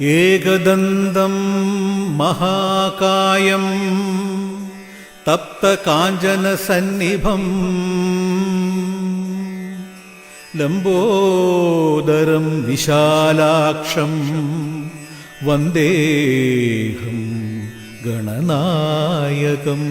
ഏകദന്തം മഹാകായം തപ്തകാഞ്ചനസന്നിഭം ലംബോദരം വിശാലാക്ഷം വന്ദേഹം ഗണനായകം.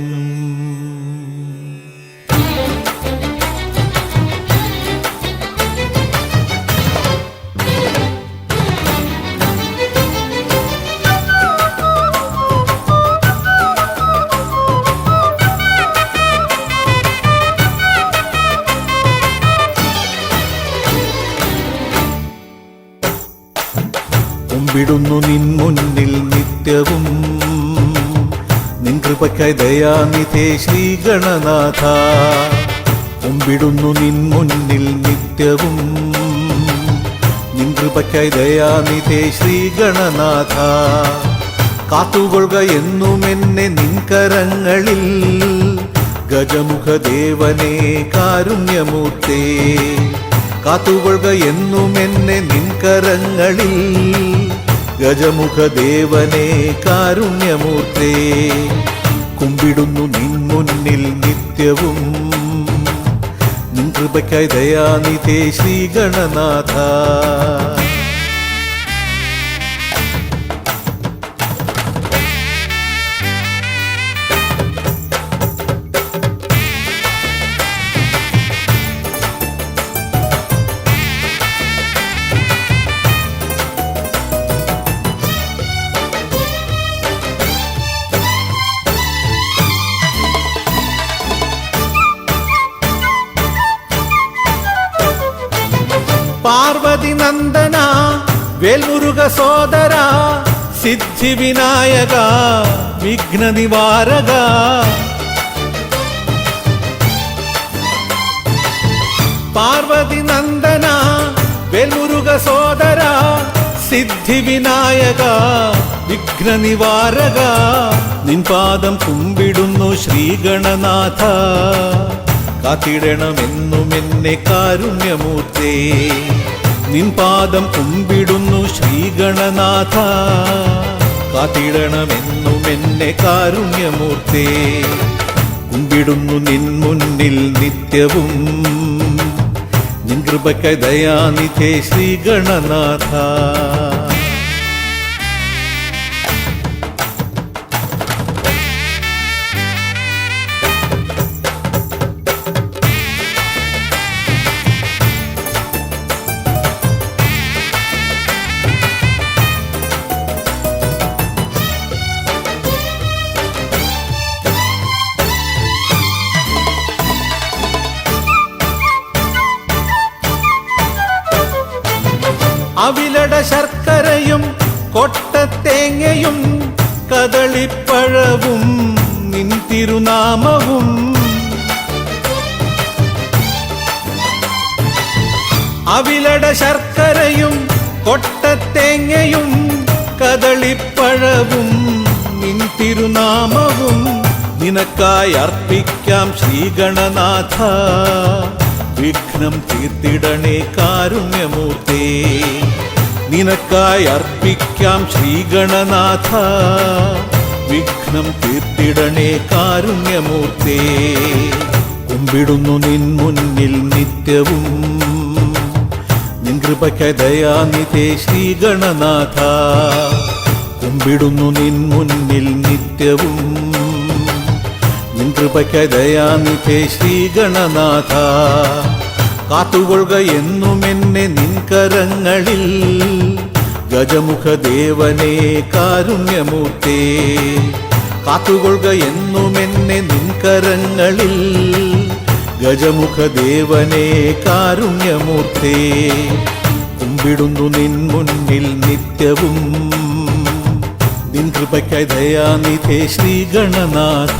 കുമ്പിടുന്നു നിൻ മുന്നിൽ നിത്യവും, നിൻ കൃപയ്ക്കായി ദയാനിധേ ശ്രീഗണനാഥ. കുമ്പിടുന്നു നിൻ മുന്നിൽ നിത്യവും, നിൻ കൃപയ്ക്കായി ദയാനിധേ ശ്രീഗണനാഥ. കാത്തുകൊള്ളുക എന്നും എന്നെ നിൻ കരങ്ങളിൽ, ഗജമുഖദേവനേ കാരുണ്യമൂർത്തേ. കാത്തുകൊള്ളുക എന്നും എന്നെ നിൻ കരങ്ങളിൽ, ഗജമുഖദേവനേ കാരുണ്യമൂർത്തേ. കുമ്പിടുന്നു നിൻ മുന്നിൽ നിത്യവും, നിൻ കൃപയ്ക്കായി ദയാനിധേ ശ്രീഗണനാഥ. പാർവതി നന്ദന വേൽമുരുക സോദര, സിദ്ധി വിനായക വിഘ്ന നിവാരക. പാർവതി നന്ദന വേൽമുരുക സോദര, സിദ്ധി വിനായക വിഘ്ന നിവാരക. നിൻ പാദം കുമ്പിടുന്നു ശ്രീഗണനാഥ, കാത്തിടണമെന്നും എന്നെ കാരുണ്യമൂർത്തേ. നിൻ പാദം കുമ്പിടുന്നു ശ്രീഗണനാഥ, കാത്തിടണമെന്നും എന്നെ കാരുണ്യമൂർത്തേ. കുമ്പിടുന്നു നിൻ മുന്നിൽ നിത്യവും, നിൻ കൃപയ്ക്കായി ദയാനിധേ ശ്രീഗണനാഥ. അവിലട ശർക്കരയും കൊട്ടത്തേങ്ങയും കദളിപ്പഴവും നിൻ തിരുനാമവും. അവിലട ശർക്കരയും കൊട്ടത്തേങ്ങയും കദളിപ്പഴവും നിൻ തിരുനാമവും. നിനക്കായി അർപ്പിക്കാം ശ്രീഗണനാഥ, വിഘ്നം തീർത്തിടണേ കാരുണ്യമൂർത്തേ. നിനക്കായി അർപ്പിക്കാം ശ്രീഗണനാഥ, വിഘ്നം തീർത്തിടണേ കാരുണ്യമൂർത്തേ. കുമ്പിടുന്നു നിൻ മുന്നിൽ നിത്യവും, നിൻ കൃപയ്ക്കായി ദയാനിധേ ശ്രീഗണനാഥ. കുമ്പിടുന്നു നിൻ മുന്നിൽ നിത്യവും, നിൻ കൃപയ്ക്കായി ദയാനിധേ ശ്രീഗണനാഥ. കാത്തുകൊള്ളുക എന്നും എന്നെ നിൻ കരങ്ങളിൽ, ഗജമുഖദേവനേ കാരുണ്യമൂർത്തേ. കാത്തുകൊള്ളുക എന്നും എന്നെ നിൻ കരങ്ങളിൽ, ഗജമുഖദേവനേ കാരുണ്യമൂർത്തേ. കുമ്പിടുന്നു നിൻ മുന്നിൽ നിത്യവും, നിൻ കൃപയ്ക്കായി ദയാനിധേ ശ്രീഗണനാഥ.